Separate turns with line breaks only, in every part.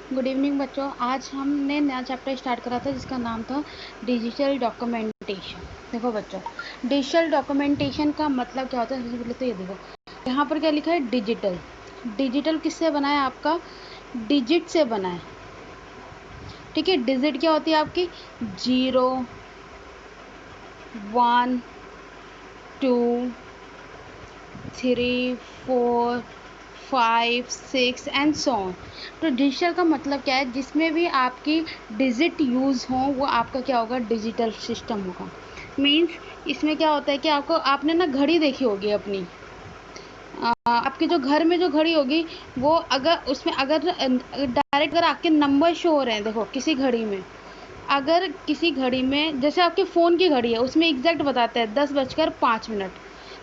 Good evening बच्चों। आज हमने नया चैप्टर स्टार्ट करा था जिसका नाम था डिजिटल डॉक्यूमेंटेशन। देखो बच्चों, डिजिटल डॉक्यूमेंटेशन का मतलब क्या होता है? सबसे पहले तो ये देखो, यहाँ पर क्या लिखा है? डिजिटल। डिजिटल किससे बना है? आपका डिजिट से बना है। ठीक है, डिजिट क्या होती है आपकी? 0, 1, 2, 3, 4, 5, 6 एंड सो ऑन। तो डिजिटल का मतलब क्या है? जिसमें भी आपकी डिजिट यूज़ हो वो आपका क्या होगा? डिजिटल सिस्टम होगा। मीन्स इसमें क्या होता है कि आपने ना घड़ी देखी होगी अपनी, आपके जो घर में जो घड़ी होगी वो अगर उसमें अगर डायरेक्ट अगर आपके नंबर शो हो रहे हैं, देखो किसी घड़ी में, अगर किसी घड़ी में जैसे आपके फ़ोन की घड़ी है उसमें एग्जैक्ट बताता है 10:05,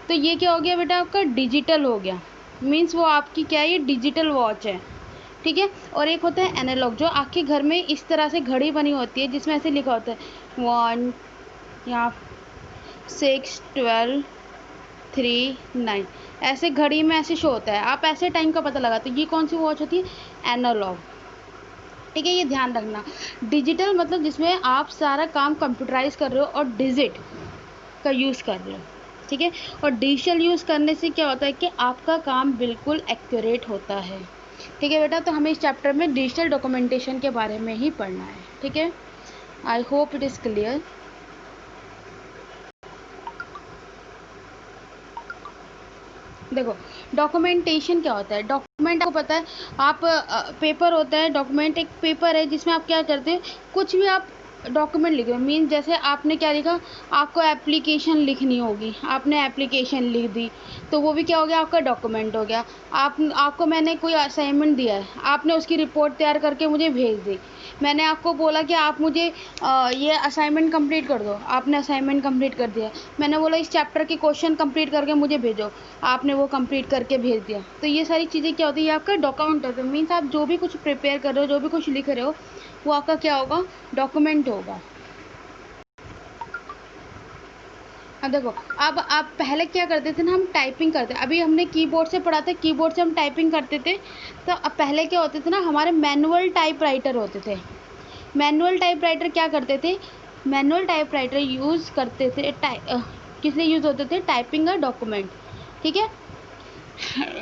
तो ये क्या हो गया बेटा? आपका डिजिटल हो गया। मीन्स वो आपकी क्या है? ये डिजिटल वॉच है। ठीक है। और एक होता है एनालॉग, जो आपके घर में इस तरह से घड़ी बनी होती है जिसमें ऐसे लिखा होता है 1 या 6, 12, 3, 9, ऐसे घड़ी में ऐसे शो होता है। आप ऐसे टाइम का पता लगाते हो। ये कौन सी वॉच होती है? एनालॉग। ठीक है, ये ध्यान रखना। डिजिटल मतलब जिसमें आप सारा काम कंप्यूटराइज कर रहे हो और डिजिट का यूज़ कर रहे हो। ठीक है। और डिजिटल यूज़ करने से क्या होता है कि आपका काम बिल्कुल एक्यूरेट होता है। ठीक है बेटा, तो हमें इस चैप्टर में डिजिटल डॉक्यूमेंटेशन के बारे में ही पढ़ना है। ठीक है, I hope it is clear. देखो, डॉक्यूमेंटेशन क्या होता है? डॉक्यूमेंट आपको पता है, आप पेपर होता है। डॉक्यूमेंट एक पेपर है जिसमें आप क्या करते हैं, कुछ भी आप डॉक्यूमेंट लिख रहे हो। मीन जैसे आपने क्या लिखा, आपको एप्लीकेशन लिखनी होगी, आपने एप्लीकेशन लिख दी, तो वो भी क्या हो गया? आपका डॉक्यूमेंट हो गया। आपको मैंने कोई असाइनमेंट दिया है, आपने उसकी रिपोर्ट तैयार करके मुझे भेज दी। मैंने आपको बोला कि आप मुझे ये असाइनमेंट कंप्लीट कर दो, आपने असाइनमेंट कंप्लीट कर दिया। मैंने बोला इस चैप्टर के क्वेश्चन कंप्लीट करके मुझे भेजो, आपने वो कंप्लीट करके भेज दिया। तो ये सारी चीज़ें क्या होती है? ये आपका डॉक्यूमेंट होता है। मीन्स आप जो भी कुछ प्रिपेयर कर रहे हो, जो भी कुछ लिख रहे हो, वो आपका क्या होगा? डॉक्यूमेंट होगा। अब देखो, अब आप पहले क्या करते थे ना, हम टाइपिंग करते। अभी हमने कीबोर्ड से पढ़ा था, कीबोर्ड से हम टाइपिंग करते थे। तो अब पहले क्या होते थे ना, हमारे मैनुअल टाइपराइटर होते थे। मैनुअल टाइपराइटर क्या करते थे? मैनुअल टाइपराइटर यूज़ करते थे किस लिए यूज़ होते थे? टाइपिंग का डॉक्यूमेंट। ठीक है।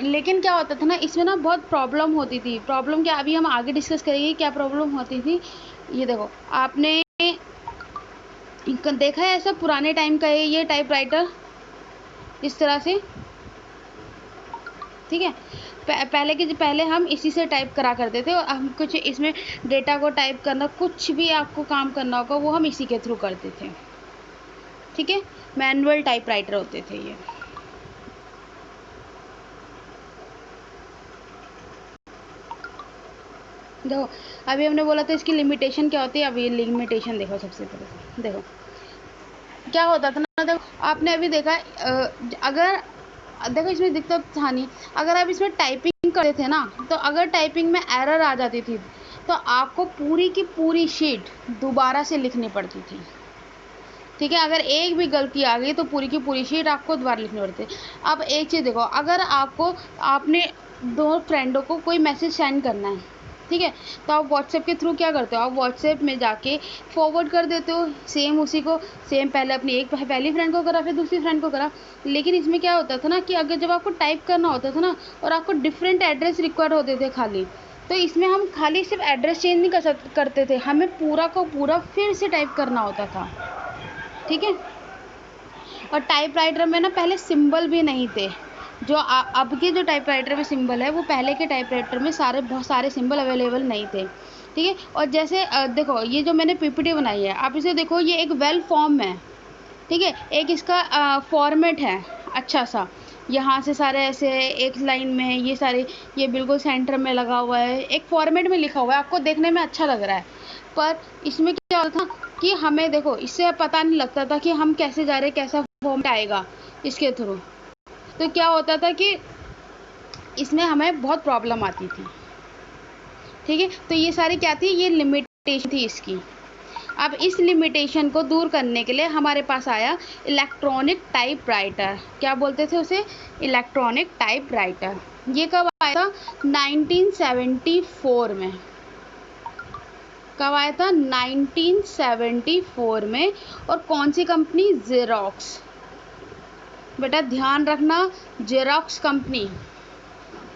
लेकिन क्या होता था ना, इसमें ना बहुत प्रॉब्लम होती थी। प्रॉब्लम क्या, अभी हम आगे डिस्कस करेंगे क्या प्रॉब्लम होती थी। ये देखो, आपने देखा है ऐसा पुराने टाइम का है ये टाइपराइटर, इस तरह से। ठीक है। पहले हम इसी से टाइप करा करते थे, और हम कुछ इसमें डेटा को टाइप करना, कुछ भी आपको काम करना होगा वो हम इसी के थ्रू करते थे। ठीक है, मैनुअल टाइपराइटर होते थे ये। देखो, अभी हमने बोला था इसकी लिमिटेशन क्या होती है। अभी लिमिटेशन देखो, सबसे पहले देखो क्या होता था ना। देखो, आपने अभी देखा अगर देखो इसमें दिक्कत था नहीं। अगर आप इसमें टाइपिंग करते थे ना, तो अगर टाइपिंग में एरर आ जाती थी तो आपको पूरी की पूरी शीट दोबारा से लिखनी पड़ती थी। ठीक है, अगर एक भी गलती आ गई तो पूरी की पूरी शीट आपको दोबारा लिखनी पड़ती है। अब एक चीज़ देखो, अगर आपने दो फ्रेंडों को कोई मैसेज सेंड करना है, ठीक है, तो आप व्हाट्सएप के थ्रू क्या करते हो? आप व्हाट्सएप में जाके फॉरवर्ड कर देते हो सेम उसी को। सेम पहले अपनी पहली फ्रेंड को करा, फिर दूसरी फ्रेंड को करा। लेकिन इसमें क्या होता था ना कि अगर जब आपको टाइप करना होता था ना, और आपको डिफरेंट एड्रेस रिक्वायर होते थे खाली, तो इसमें हम खाली सिर्फ एड्रेस चेंज नहीं करते थे, हमें पूरा का पूरा फिर से टाइप करना होता था। ठीक है। और टाइपराइटर में ना पहले सिंबल भी नहीं थे। जो अब के जो टाइपराइटर में सिंबल है, वो पहले के टाइपराइटर में बहुत सारे सिंबल अवेलेबल नहीं थे। ठीक है। और जैसे देखो, ये जो मैंने पीपीटी बनाई है, आप इसे देखो, ये एक वेल फॉर्म है। ठीक है, एक इसका फॉर्मेट है अच्छा सा। यहाँ से सारे ऐसे एक लाइन में है, ये सारे, ये बिल्कुल सेंटर में लगा हुआ है, एक फॉर्मेट में लिखा हुआ है, आपको देखने में अच्छा लग रहा है। पर इसमें क्या होता था कि हमें देखो इससे पता नहीं लगता था कि हम कैसे जा रहे हैं, कैसा फॉर्मेट आएगा इसके थ्रू। तो क्या होता था कि इसमें हमें बहुत प्रॉब्लम आती थी। ठीक है, तो ये सारी क्या थी? ये लिमिटेशन थी इसकी। अब इस लिमिटेशन को दूर करने के लिए हमारे पास आया इलेक्ट्रॉनिक टाइपराइटर। क्या बोलते थे उसे? Electronic typewriter. ये कब आया था? 1974 में। कब आया था? 1974 में। और कौन सी कंपनी? जेरोक्स। बेटा ध्यान रखना, जेरोक्स कंपनी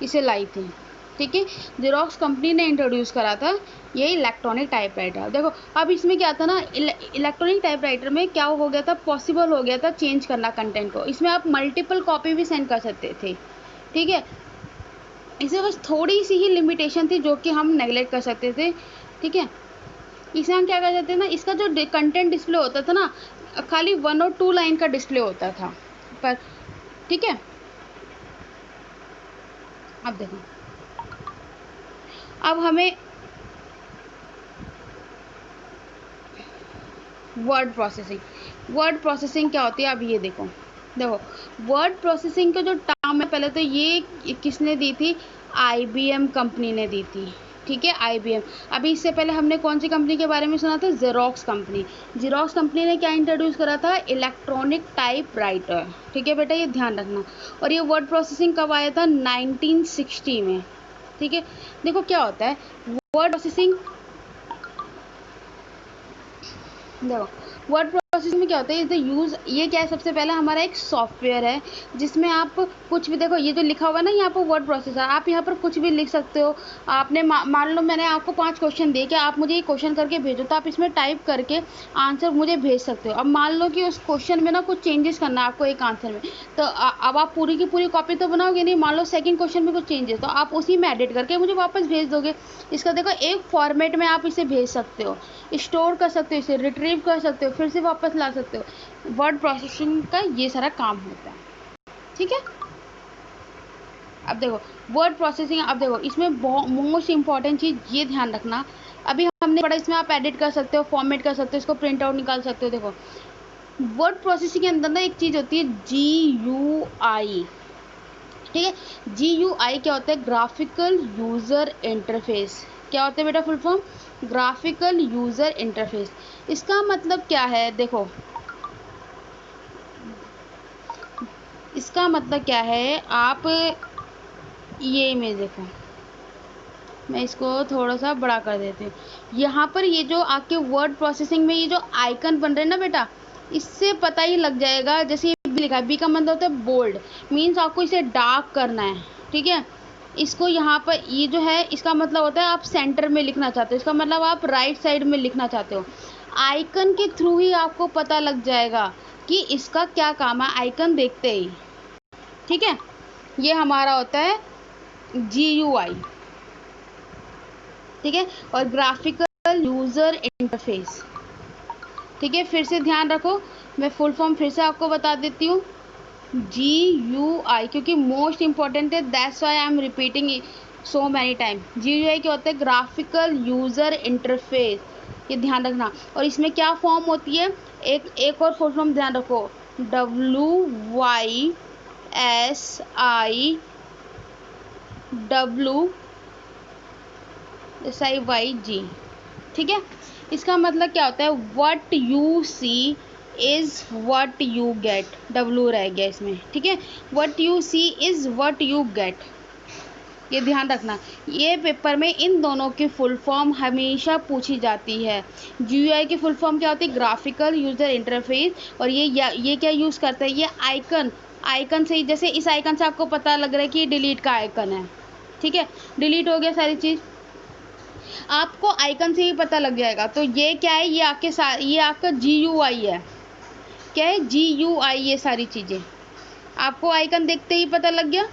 इसे लाई थी, ठीक है। जेरोक्स कंपनी ने इंट्रोड्यूस करा था ये इलेक्ट्रॉनिक टाइपराइटर। देखो अब इसमें क्या था ना, इलेक्ट्रॉनिक टाइपराइटर में क्या हो गया था, पॉसिबल हो गया था चेंज करना कंटेंट को। इसमें आप मल्टीपल कॉपी भी सेंड कर सकते थे, ठीक है। इसमें बस थोड़ी सी ही लिमिटेशन थी जो कि हम नेगलेक्ट कर सकते थे, ठीक है। इसमें हम क्या कर सकते थे ना, इसका जो कंटेंट डिस्प्ले होता था ना, खाली 1 और 2 लाइन का डिस्प्ले होता था पर, ठीक है। अब देखो, अब हमें वर्ड प्रोसेसिंग क्या होती है, अब ये देखो वर्ड प्रोसेसिंग का जो टर्म है, पहले तो ये किसने दी थी? IBM कंपनी ने दी थी, ठीक है, IBM। अभी इससे पहले हमने कौन सी कंपनी के बारे में सुना था? Xerox company. जेरोक्स कंपनी ने क्या इंट्रोड्यूस करा था? इलेक्ट्रॉनिक टाइपराइटर, ठीक है बेटा, ये ध्यान रखना। और ये वर्ड प्रोसेसिंग कब आया था? 1960 में, ठीक है। देखो क्या होता है वर्ड प्रोसेसिंग, देखो वर्ड प्रोसेसिंग में क्या होता है, इज द यूज, ये क्या है, सबसे पहले हमारा एक सॉफ्टवेयर है जिसमें आप कुछ भी, देखो ये जो लिखा हुआ है ना यहाँ पर वर्ड प्रोसेसर, आप यहाँ पर कुछ भी लिख सकते हो। आपने मान लो मैंने आपको 5 क्वेश्चन दिए कि आप मुझे ये क्वेश्चन करके भेजो, तो आप इसमें टाइप करके आंसर मुझे भेज सकते हो। अब मान लो कि उस क्वेश्चन में ना कुछ चेंजेस करना है आपको एक आंसर में, तो अब आप पूरी की पूरी कॉपी तो बनाओगे नहीं। मान लो सेकेंड क्वेश्चन में कुछ चेंजेस, तो आप उसी में एडिट करके मुझे वापस भेज दोगे। इसका देखो एक फॉर्मेट में आप इसे भेज सकते हो, स्टोर कर सकते हो, इसे रिट्रीव कर सकते हो, फिर से वापस ला सकते हो। वर्ड प्रोसेसिंग का ये सारा काम होता है, ठीक है। अब देखो वर्ड प्रोसेसिंग, अब देखो इसमें मोस्ट इंपॉर्टेंट चीज़ ये ध्यान रखना, अभी हमने पढ़ा, इसमें आप एडिट कर सकते हो, फॉर्मेट कर सकते हो, इसको प्रिंट आउट निकाल सकते हो। देखो वर्ड प्रोसेसिंग के अंदर ना एक चीज़ होती है GUI, ठीक है। GUI क्या होता है? Graphical user interface. क्या होता है बेटा full form? Graphical user interface. इसका मतलब क्या है? देखो इसका मतलब क्या है, आप ये इमेज देखो, मैं इसको थोड़ा सा बड़ा कर देती हूँ। यहाँ पर ये जो आपके वर्ड प्रोसेसिंग में ये जो आइकन बन रहे हैं ना बेटा, इससे पता ही लग जाएगा। जैसे ये बी लिखा है, बी का मतलब होता है बोल्ड, मीन्स आपको इसे डार्क करना है, ठीक है। इसको यहाँ पर ये जो है, इसका मतलब होता है आप सेंटर में लिखना चाहते हो, इसका मतलब आप राइट साइड में लिखना चाहते हो। आइकन के थ्रू ही आपको पता लग जाएगा कि इसका क्या काम है, आइकन देखते ही, ठीक है। ये हमारा होता है GUI, ठीक है, और ग्राफिकल यूज़र इंटरफेस, ठीक है। फिर से ध्यान रखो, मैं फुल फॉर्म फिर से आपको बता देती हूँ, GUI, क्योंकि मोस्ट इंपॉर्टेंट है, that's why I am repeating so many time. GUI क्या होता है? ग्राफिकल यूज़र इंटरफेस, ये ध्यान रखना। और इसमें क्या फॉर्म होती है, एक और फुल फॉर्म ध्यान रखो, WYSIWYG, ठीक है। इसका मतलब क्या होता है? What you see is what you get, W रह गया इसमें, ठीक है। What you see is what you get, ये ध्यान रखना। ये पेपर में इन दोनों की फुल फॉर्म हमेशा पूछी जाती है। GUI की फुल फॉर्म क्या होती है? Graphical user interface. और ये क्या यूज़ करता है? ये आइकन से ही, जैसे इस आइकन से आपको पता लग रहा है कि ये डिलीट का आइकन है, ठीक है, डिलीट हो गया सारी चीज़, आपको आइकन से ही पता लग जाएगा। तो ये क्या है? ये आपका GUI है। क्या है? GUI, ये सारी चीज़ें आपको आइकन देखते ही पता लग गया,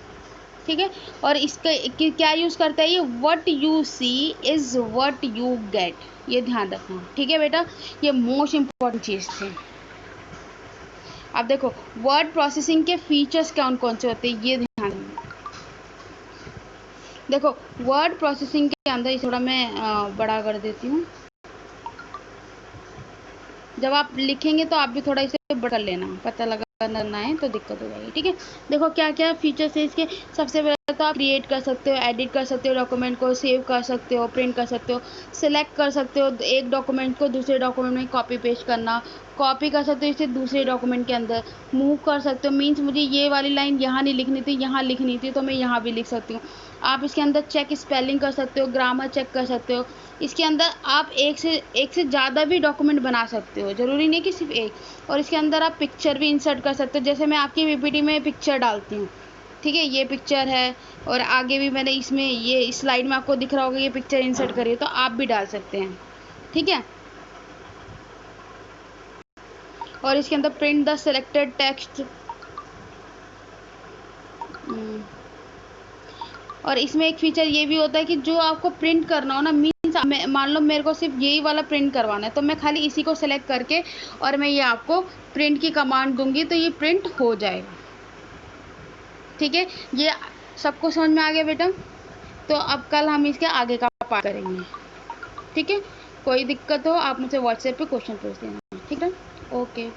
ठीक है। और इसका क्या यूज़ करता है ये? What you see is what you get, ये ध्यान रखना, ठीक है बेटा, ये मोस्ट इम्पॉर्टेंट चीज़ थी। अब देखो वर्ड प्रोसेसिंग के फीचर्स कौन कौन से होते हैं, ये ध्यान रखना। देखो वर्ड प्रोसेसिंग के अंदर, थोड़ा मैं बड़ा कर देती हूँ, जब आप लिखेंगे तो आप भी थोड़ा इसे बड़ा कर लेना, पता लगाना है तो दिक्कत हो जाएगी, ठीक है। देखो क्या क्या फीचर्स है इसके। सबसे पहले तो आप क्रिएट कर सकते हो, एडिट कर सकते हो डॉक्यूमेंट को, सेव कर सकते हो, प्रिंट कर सकते हो, सिलेक्ट कर सकते हो एक डॉक्यूमेंट को दूसरे डॉक्यूमेंट में कॉपी पेस्ट करना, कॉपी कर सकते हो इसे दूसरे डॉक्यूमेंट के अंदर, मूव कर सकते हो। मीन्स मुझे ये वाली लाइन यहाँ नहीं लिखनी थी, यहाँ लिखनी थी, तो मैं यहाँ भी लिख सकती हूँ। आप इसके अंदर चेक स्पेलिंग कर सकते हो, ग्रामर चेक कर सकते हो। इसके अंदर आप एक से ज़्यादा भी डॉक्यूमेंट बना सकते हो, ज़रूरी नहीं कि सिर्फ एक। और इसके अंदर आप पिक्चर भी इंसर्ट कर सकते हो, जैसे मैं आपकी पीपीटी में पिक्चर डालती हूँ, ठीक है, ये पिक्चर है, और आगे भी मैंने इसमें ये स्लाइड में आपको दिख रहा होगा ये पिक्चर इंसर्ट करिए, तो आप भी डाल सकते हैं, ठीक है। और इसके अंदर प्रिंट द सिलेक्टेड टेक्स्ट, और इसमें एक फीचर ये भी होता है कि जो आपको प्रिंट करना हो ना, मीन्स मान लो मेरे को सिर्फ यही वाला प्रिंट करवाना है, तो मैं खाली इसी को सेलेक्ट करके और मैं ये आपको प्रिंट की कमांड दूंगी तो ये प्रिंट हो जाएगा, ठीक है। ये सबको समझ में आ गया बेटा? तो अब कल हम इसके आगे का पार्ट करेंगे, ठीक है। कोई दिक्कत हो आप मुझसे व्हाट्सएप पे क्वेश्चन पूछ देना, ठीक है। ओके।